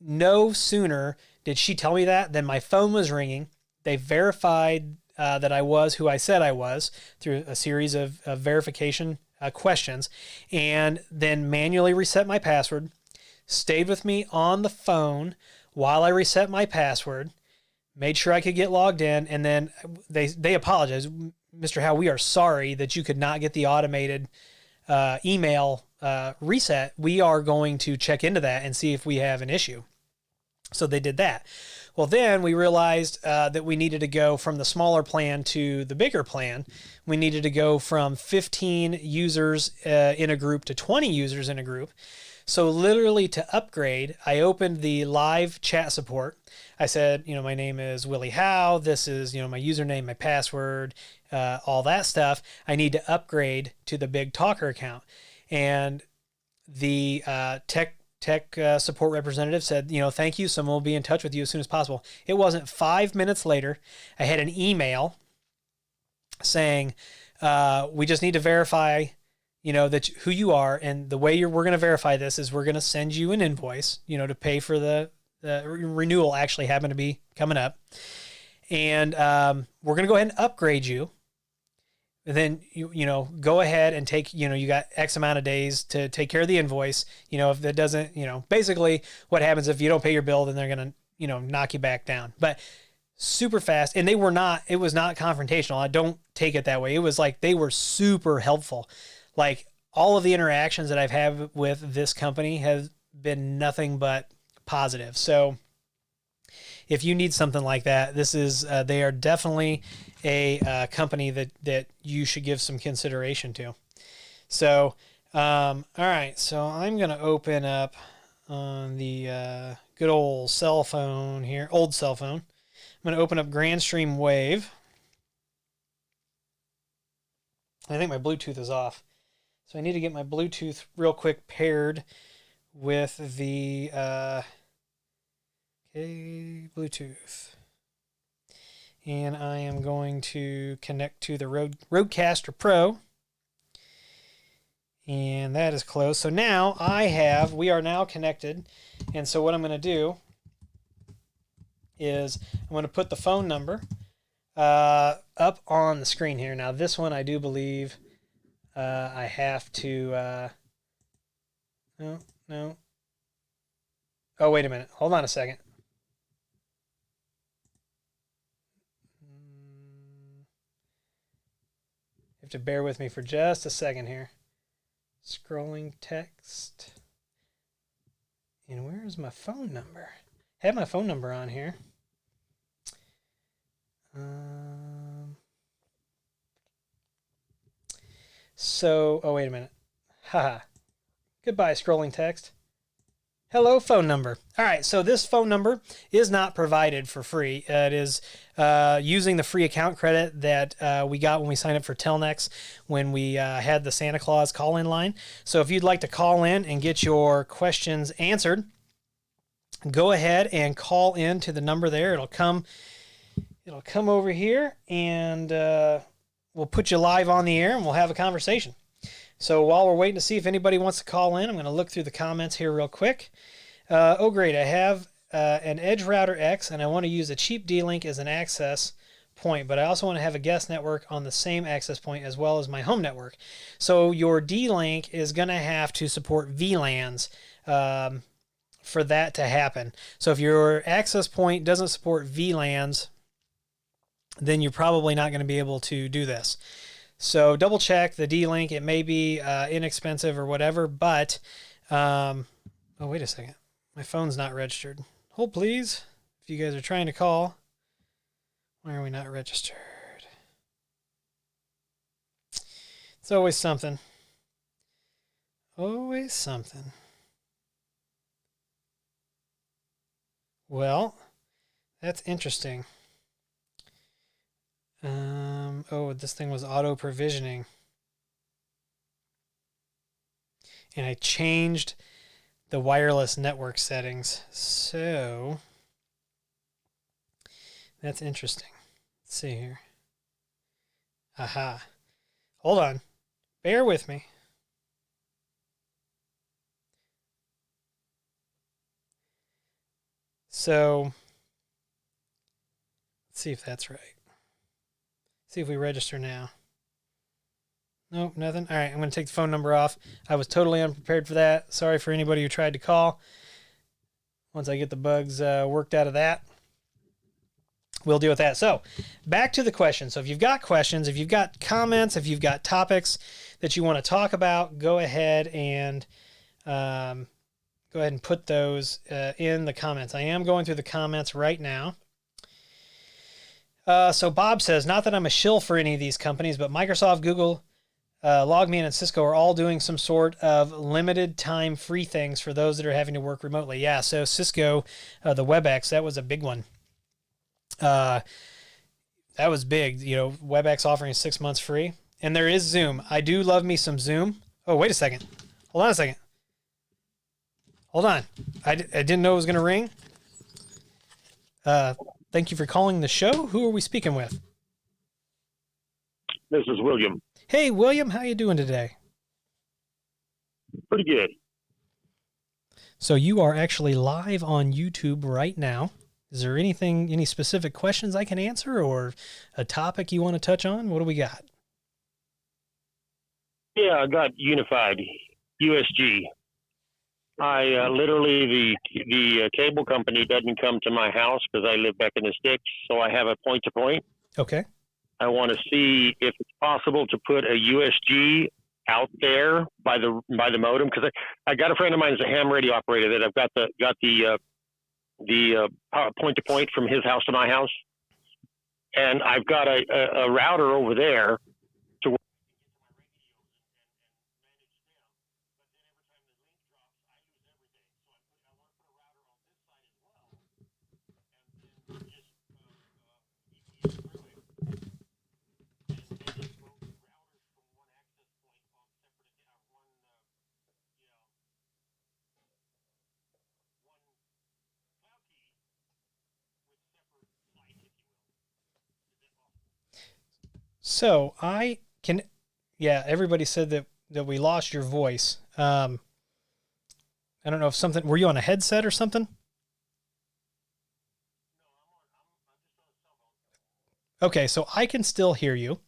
No sooner did she tell me that than my phone was ringing. They verified that I was who I said I was through a series of verification questions, and then manually reset my password, stayed with me on the phone while I reset my password, made sure I could get logged in, and then they apologized. Mr. Howe, we are sorry that you could not get the automated email reset. We are going to check into that and see if we have an issue. So they did that. Well, then we realized that we needed to go from the smaller plan to the bigger plan. We needed to go from 15 users in a group to 20 users in a group. So literally to upgrade, I opened the live chat support. I said, my name is Willie Howe. This is, my username, my password, all that stuff. I need to upgrade to the Big Talker account. And the tech support representative said, thank you. Someone will be in touch with you as soon as possible. It wasn't 5 minutes later, I had an email saying, we just need to verify, that who you are, and the way we're going to verify this is we're going to send you an invoice, to pay for the renewal actually happened to be coming up. And we're going to go ahead and upgrade you. And then go ahead and take, you got X amount of days to take care of the invoice. If that doesn't, basically what happens if you don't pay your bill, then they're going to, knock you back down. But super fast. And it was not confrontational. I don't take it that way. It was like, they were super helpful. Like all of the interactions that I've had with this company have been nothing but positive. So if you need something like that, they are definitely a company that you should give some consideration to. So, all right. So I'm going to open up on the good old cell phone here, old cell phone. I'm going to open up GrandStream Wave. I think my Bluetooth is off. So I need to get my Bluetooth real quick paired with the Bluetooth. And I am going to connect to the Rodecaster Pro. And that is closed. So now we are now connected. And so what I'm going to do is I'm going to put the phone number up on the screen here. Now this one I do believe I have to, no. Oh, wait a minute. Hold on a second. You have to bear with me for just a second here. Scrolling text. And where is my phone number? I have my phone number on here. Oh, wait a minute. Haha. Goodbye, scrolling text. Hello, phone number. All right, so this phone number is not provided for free. It is using the free account credit that we got when we signed up for Telnex when we had the Santa Claus call-in line. So if you'd like to call in and get your questions answered, go ahead and call in to the number there. It'll come over here, and we'll put you live on the air, and we'll have a conversation. So while we're waiting to see if anybody wants to call in, I'm going to look through the comments here real quick. Oh, great. I have an Edge Router X, and I want to use a cheap D-Link as an access point, but I also want to have a guest network on the same access point as well as my home network. So your D-Link is going to have to support VLANs for that to happen. So if your access point doesn't support VLANs, then you're probably not going to be able to do this. So double check the D-Link. It may be inexpensive or whatever, but, oh, wait a second. My phone's not registered. Hold, please. If you guys are trying to call, why are we not registered? It's always something. Always something. Well, that's interesting. Oh, this thing was auto provisioning. And I changed the wireless network settings. So that's interesting. Let's see here. Aha. Hold on. Bear with me. So let's see if that's right. See if we register now. Nope, nothing. All right, I'm going to take the phone number off. I was totally unprepared for that. Sorry for anybody who tried to call. Once I get the bugs worked out of that, we'll deal with that. So back to the question. So if you've got questions, if you've got comments, if you've got topics that you want to talk about, go ahead and put those in the comments. I am going through the comments right now. So Bob says, not that I'm a shill for any of these companies, but Microsoft, Google, LogMeIn, and Cisco are all doing some sort of limited time free things for those that are having to work remotely. Yeah, so Cisco, the WebEx, that was a big one. That was big. WebEx offering 6 months free. And there is Zoom. I do love me some Zoom. Oh, wait a second. Hold on a second. Hold on. I didn't know it was going to ring. Thank you for calling the show. Who are we speaking with? This is William. Hey, William. How you doing today? Pretty good. So you are actually live on YouTube right now. Is there any specific questions I can answer or a topic you want to touch on? What do we got? Yeah, I got Unified USG. I literally the cable company doesn't come to my house because I live back in the sticks, so I have a point to point. Okay. I want to see if it's possible to put a USG out there by the modem because I got a friend of mine who's a ham radio operator that I've got the point to point from his house to my house, and I've got a router over there to. So I can, yeah, everybody said that we lost your voice. I don't know if something, were you on a headset or something? Okay, so I can still hear you.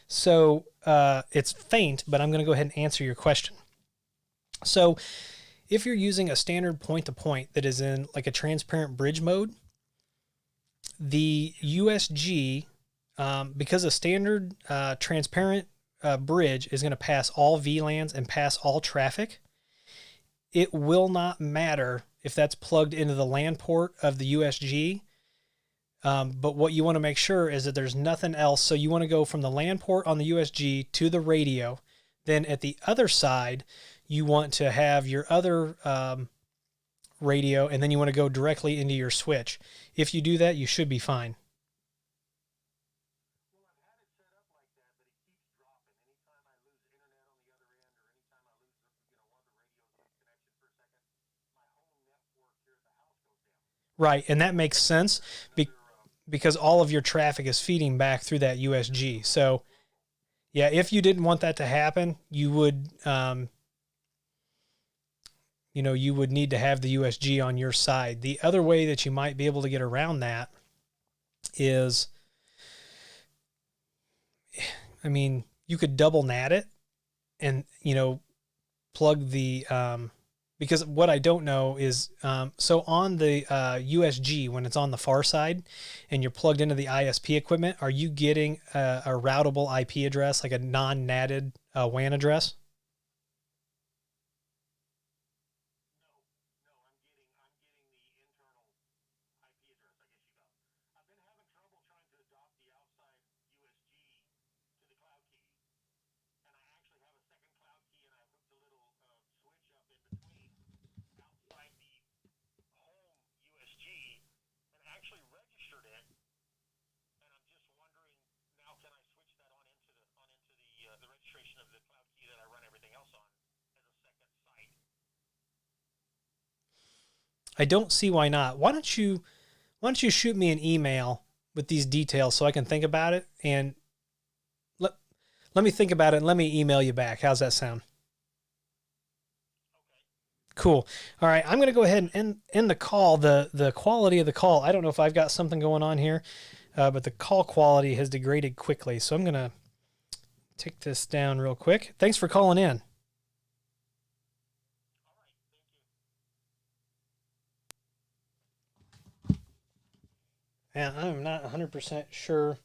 So it's faint, but I'm going to go ahead and answer your question. So if you're using a standard point-to-point that is in like a transparent bridge mode, the USG, because a standard transparent bridge is going to pass all VLANs and pass all traffic, it will not matter if that's plugged into the LAN port of the USG. But what you want to make sure is that there's nothing else. So you want to go from the LAN port on the USG to the radio. Then at the other side, you want to have your other radio, and then you want to go directly into your switch. If you do that, you should be fine. Right, and that makes sense because all of your traffic is feeding back through that USG. So, yeah, if you didn't want that to happen, you would, you would need to have the USG on your side. The other way that you might be able to get around that is, I mean, you could double NAT it and, plug the, because what I don't know is, so on the USG, when it's on the far side and you're plugged into the ISP equipment, are you getting a routable IP address, like a non-NATed WAN address? I don't see why not. Why don't you shoot me an email with these details so I can think about it, and let me think about it and let me email you back. How's that sound? Cool. All right, I'm going to go ahead and end the call. The quality of the call, I don't know if I've got something going on here, but the call quality has degraded quickly. So I'm going to take this down real quick. Thanks for calling in. And I'm not 100% sure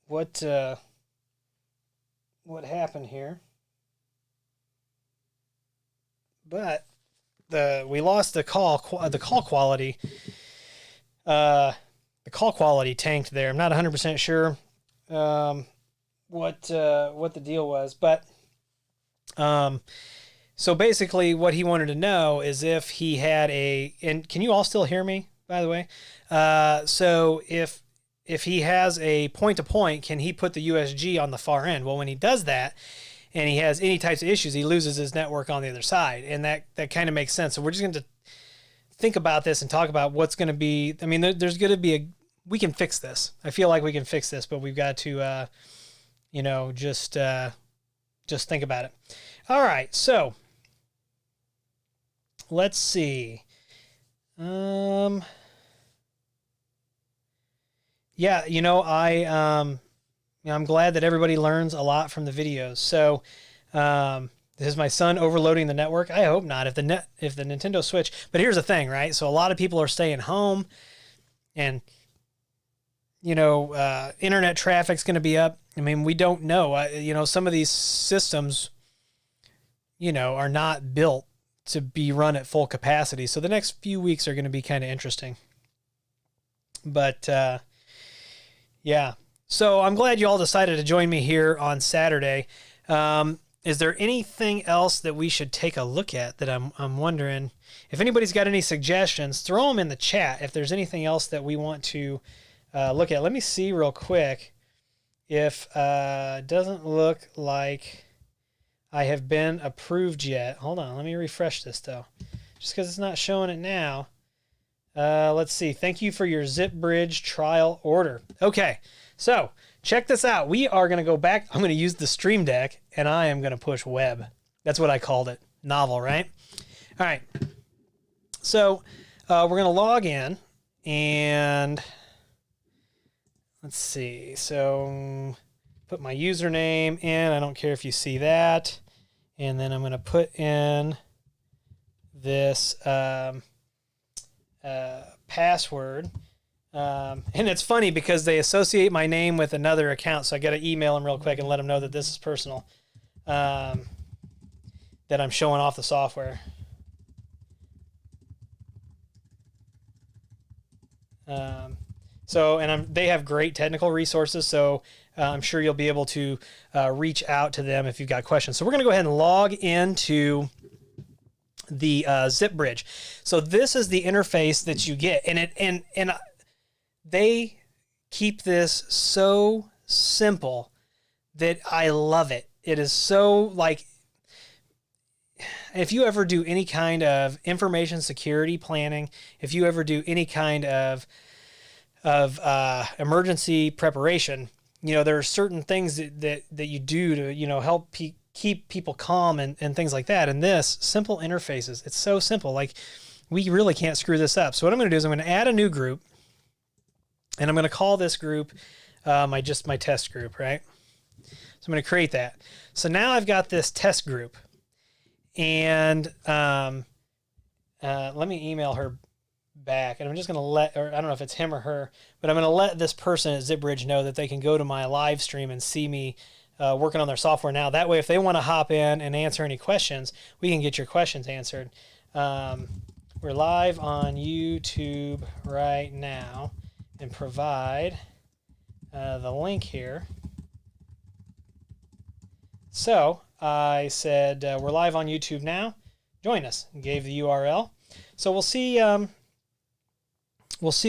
what happened here, but we lost the call quality. The call quality tanked there. I'm not 100% sure what the deal was, but so basically what he wanted to know is if he had and can you all still hear me, by the way? So if he has a point-to-point, can he put the USG on the far end? Well, when he does that and he has any types of issues, he loses his network on the other side, and that kind of makes sense. So we're just going to think about this and talk about what's going to be. I mean, there's going to be we can fix this. I feel like we can fix this, but we've got to, just just think about it. All right, so let's see. Yeah, I'm glad that everybody learns a lot from the videos. So, this is my son overloading the network. I hope not. If the Nintendo Switch, but here's the thing, right? So a lot of people are staying home, and internet traffic's going to be up. I mean, we don't know. Some of these systems, are not built to be run at full capacity. So the next few weeks are going to be kind of interesting. But yeah. So I'm glad you all decided to join me here on Saturday. Is there anything else that we should take a look at that I'm wondering? If anybody's got any suggestions, throw them in the chat if there's anything else that we want to look at. Let me see real quick if it doesn't look like I have been approved yet. Hold on, let me refresh this though. Just because it's not showing it now. Let's see. Thank you for your ZipBridge trial order. Okay, so check this out. We are going to go back. I'm going to use the Stream Deck, and I am going to push web. That's what I called it. Novel, right? All right. So we're going to log in, and let's see. So put my username in. I don't care if you see that. And then I'm going to put in this password. And it's funny because they associate my name with another account, so I got to email them real quick and let them know that this is personal, that I'm showing off the software. They have great technical resources, so I'm sure you'll be able to reach out to them if you've got questions. So we're going to go ahead and log into the ZipBridge. So this is the interface that you get, and they keep this so simple that I love it. It is so if you ever do any kind of information security planning, if you ever do any kind of emergency preparation, there are certain things that you do to, help keep people calm and things like that. And this simple interfaces, it's so simple. We really can't screw this up. So what I'm going to do is I'm going to add a new group, and I'm going to call this group my test group, right? So I'm going to create that. So now I've got this test group, and let me email her back, and I'm just going to I don't know if it's him or her, but I'm going to let this person at ZipBridge know that they can go to my live stream and see me working on their software now. That way, if they want to hop in and answer any questions, we can get your questions answered. We're live on YouTube right now, and provide the link here. So I said, we're live on YouTube now. Join us. And gave the URL. So we'll see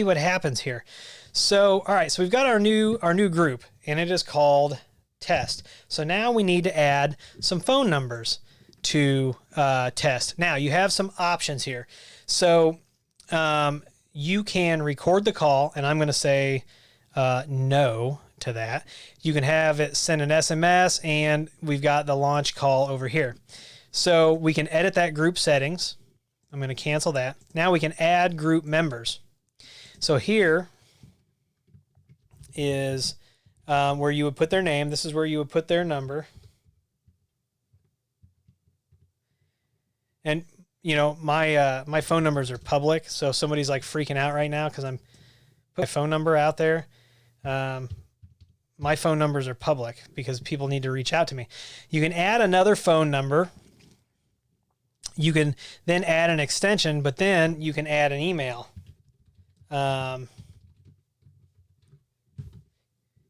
what happens here. So, all right, so we've got our new group, and it is called Test. So now we need to add some phone numbers to Test. Now you have some options here. So you can record the call, and I'm going to say no to that. You can have it send an SMS, and we've got the launch call over here. So we can edit that group settings. I'm going to cancel that. Now we can add group members. So here is where you would put their name. This is where you would put their number. And my phone numbers are public, so if somebody's freaking out right now because I'm putting my phone number out there. My phone numbers are public because people need to reach out to me. You can add another phone number. You can then add an extension, but then you can add an email.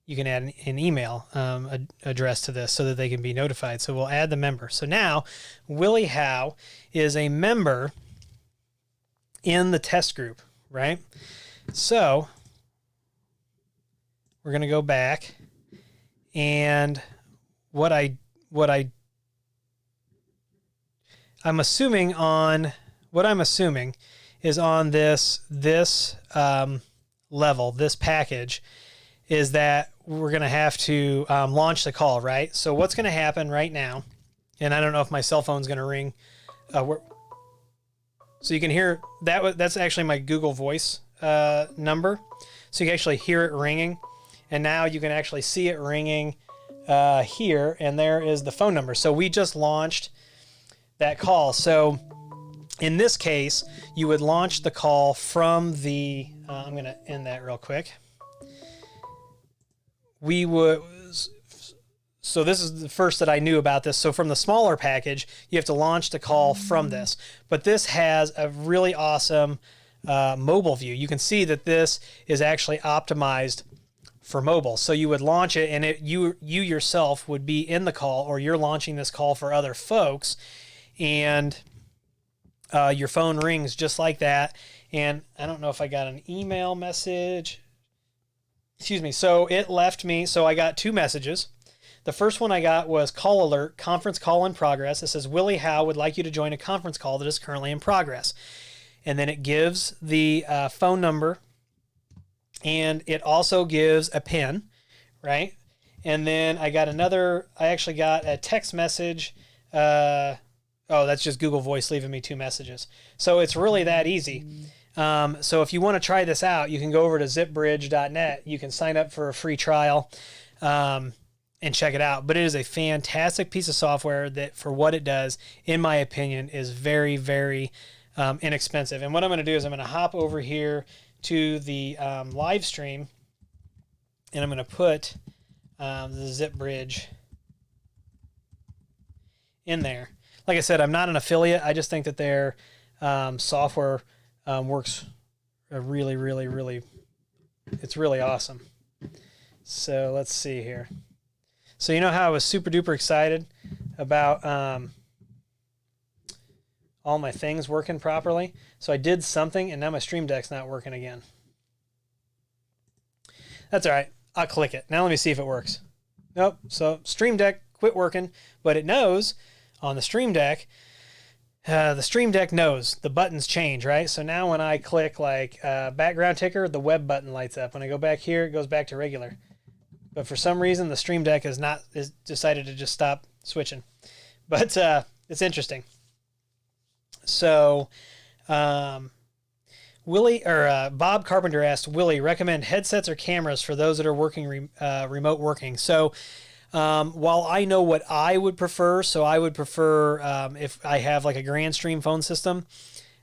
You can add an email address to this so that they can be notified. So we'll add the member. So now Willie Howe is a member in the test group, right? So we're going to go back, and I'm assuming is on this level, this package, is that we're going to have to launch the call, right? So what's going to happen right now, and I don't know if my cell phone's going to ring. So you can hear that. That's actually my Google Voice number. So you can actually hear it ringing. And now you can actually see it ringing here. And there is the phone number. So we just launched that call. So in this case, you would launch the call from the, I'm going to end that real quick. We would, so this is the first that I knew about this. So from the smaller package, you have to launch the call from this. But this has a really awesome mobile view. You can see that this is actually optimized for mobile. So you would launch it, and you yourself would be in the call, or you're launching this call for other folks, and your phone rings just like that. And I don't know if I got an email message. Excuse me. So it left me. So I got 2 messages. The first one I got was call alert, conference call in progress. It says, Willie Howe would like you to join a conference call that is currently in progress. And then it gives the phone number, and it also gives a PIN, right? And then I actually got a text message. Oh, that's just Google Voice leaving me 2 messages. So it's really that easy. So if you want to try this out, you can go over to zipbridge.net. You can sign up for a free trial and check it out. But it is a fantastic piece of software that, for what it does, in my opinion, is very, very inexpensive. And what I'm going to do is I'm going to hop over here to the live stream, and I'm going to put the ZipBridge in there. Like I said, I'm not an affiliate. I just think that their software works really, really, really, it's really awesome. So let's see here. So you know how I was super duper excited about all my things working properly? So I did something, and now my Stream Deck's not working again. That's all right. I'll click it. Now let me see if it works. Nope. So Stream Deck quit working, but it knows on the Stream Deck, the Stream Deck knows the buttons change, right? So now when I click like background ticker, the web button lights up. When I go back here, it goes back to regular. But for some reason, the Stream Deck is decided to just stop switching. But it's interesting. So, Bob Carpenter asked, Willie, recommend headsets or cameras for those that are working remote working. So, while I know what I would prefer, so I would prefer if I have like a GrandStream phone system,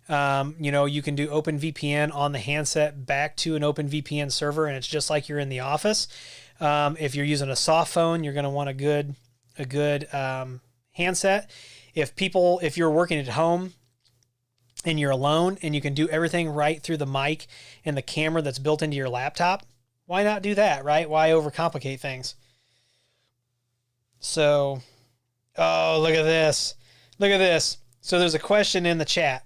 you can do OpenVPN on the handset back to an OpenVPN server, and it's just like you're in the office. If you're using a soft phone, you're going to want a good handset. If you're working at home and you're alone and you can do everything right through the mic and the camera that's built into your laptop, why not do that, right? Why overcomplicate things? So, oh, look at this. Look at this. So there's a question in the chat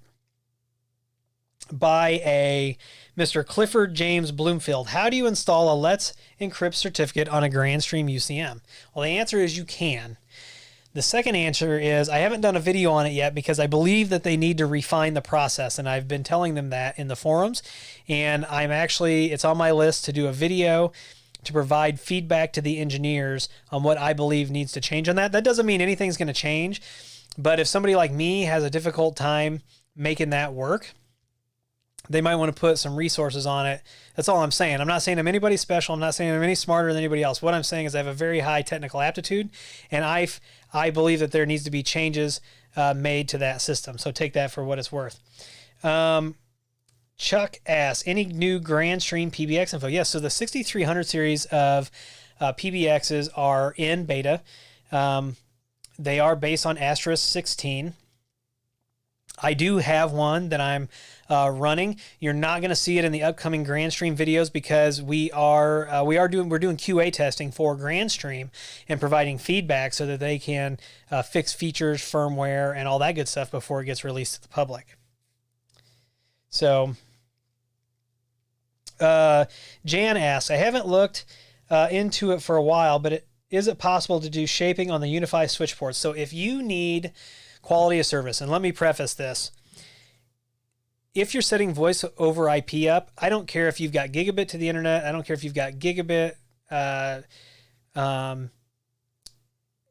by a Mr. Clifford James Bloomfield. How do you install a Let's Encrypt certificate on a GrandStream UCM? Well, the answer is you can. The second answer is I haven't done a video on it yet because I believe that they need to refine the process, and I've been telling them that in the forums, and it's on my list to do a video to provide feedback to the engineers on what I believe needs to change on that. That doesn't mean anything's going to change, but if somebody like me has a difficult time making that work, they might want to put some resources on it. That's all I'm saying. I'm not saying I'm anybody special. I'm not saying I'm any smarter than anybody else. What I'm saying is I have a very high technical aptitude, and I believe that there needs to be changes made to that system. So take that for what it's worth. Chuck asks, any new GrandStream PBX info? Yes, so the 6300 series of PBXs are in beta. They are based on Asterisk 16. I do have one that I'm running. You're not going to see it in the upcoming GrandStream videos because we're doing QA testing for GrandStream and providing feedback so that they can fix features, firmware, and all that good stuff before it gets released to the public. So, Jan asks, I haven't looked into it for a while, but is it possible to do shaping on the UniFi switch ports? So if you need quality of service, and let me preface this, if you're setting voice over IP up, I don't care if you've got gigabit to the internet, I don't care if you've got gigabit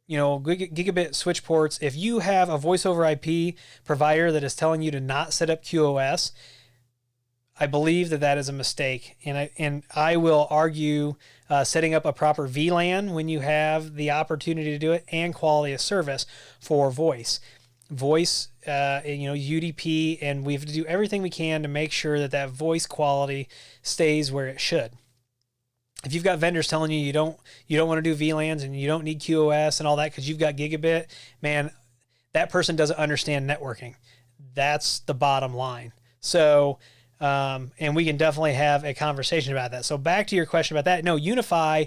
gigabit switch ports. If you have a voice over IP provider that is telling you to not set up QoS, I believe that is a mistake. And I will argue setting up a proper VLAN when you have the opportunity to do it, and quality of service for voice. UDP, and we have to do everything we can to make sure that voice quality stays where it should. If you've got vendors telling you you don't want to do VLANs and you don't need QoS and all that because you've got gigabit, man, that person doesn't understand networking. That's the bottom line. So, and we can definitely have a conversation about that. So back to your question about that. No, Unify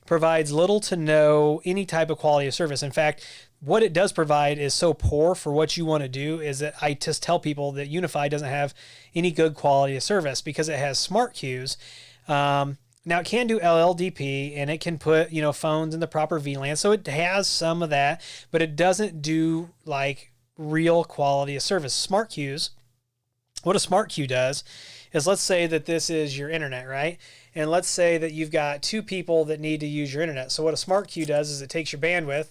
provides little to no any type of quality of service. In fact, what it does provide is so poor for what you want to do is that I just tell people that Unify doesn't have any good quality of service because it has smart queues. Now it can do LLDP and it can put, phones in the proper VLAN. So it has some of that, but it doesn't do like real quality of service. Smart queues, what a smart queue does is, let's say that this is your internet, right? And let's say that you've got two people that need to use your internet. So what a smart queue does is it takes your bandwidth,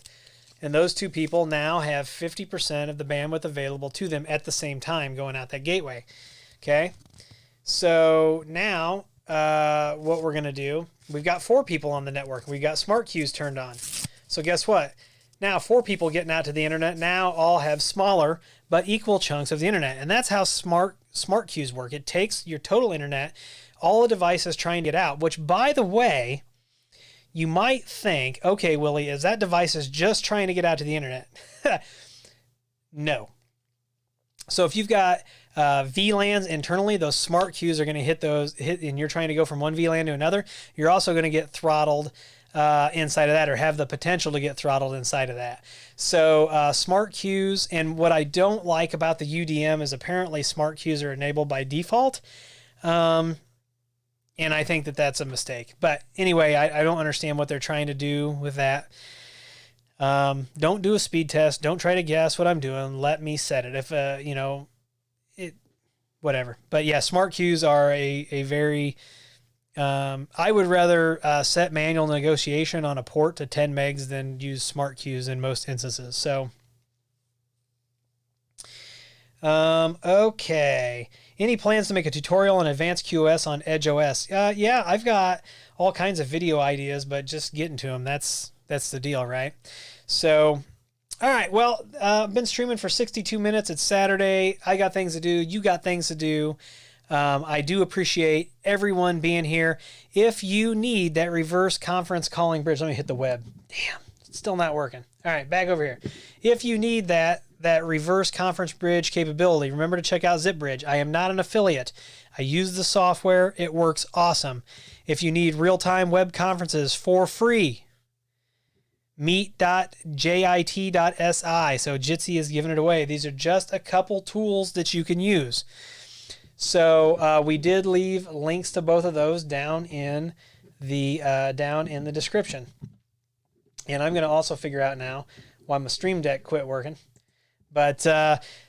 and those two people now have 50% of the bandwidth available to them at the same time going out that gateway. Okay. So now what we're going to do, we've got 4 people on the network. We've got smart queues turned on. So guess what? Now 4 people getting out to the internet now all have smaller but equal chunks of the internet. And that's how smart queues work. It takes your total internet, all the devices trying to get out, which, by the way, you might think, okay, Willie, is that device is just trying to get out to the internet? No. So if you've got VLANs internally, those smart queues are going to hit, and you're trying to go from one VLAN to another, you're also going to get throttled inside of that, or have the potential to get throttled inside of that. So smart queues, and what I don't like about the UDM is apparently smart queues are enabled by default. And I think that that's a mistake. But anyway, I don't understand what they're trying to do with that. Don't do a speed test. Don't try to guess what I'm doing. Let me set it. If, whatever. But yeah, smart queues are a very, I would rather set manual negotiation on a port to 10 megs than use smart queues in most instances. So, okay. Any plans to make a tutorial on advanced QoS on Edge OS? Yeah, I've got all kinds of video ideas, but just getting to them, that's the deal, right? So, all right, well, I've been streaming for 62 minutes. It's Saturday. I got things to do. You got things to do. I do appreciate everyone being here. If you need that reverse conference calling bridge, let me hit the web. Damn, it's still not working. All right, back over here. If you need that reverse conference bridge capability, remember to check out ZipBridge. I am not an affiliate. I use the software. It works awesome. If you need real-time web conferences for free, meet.jit.si. So Jitsi is giving it away. These are just a couple tools that you can use. So we did leave links to both of those down in the description. And I'm going to also figure out now why my Stream Deck quit working. But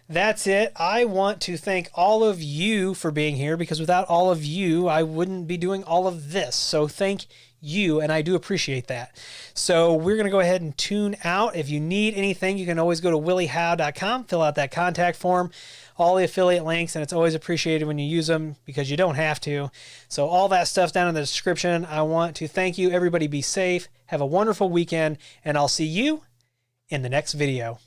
that's it. I want to thank all of you for being here, because without all of you, I wouldn't be doing all of this. So thank you, and I do appreciate that. So we're going to go ahead and tune out. If you need anything, you can always go to williehow.com, fill out that contact form, all the affiliate links, and it's always appreciated when you use them, because you don't have to. So all that stuff's down in the description. I want to thank you. Everybody be safe. Have a wonderful weekend, and I'll see you in the next video.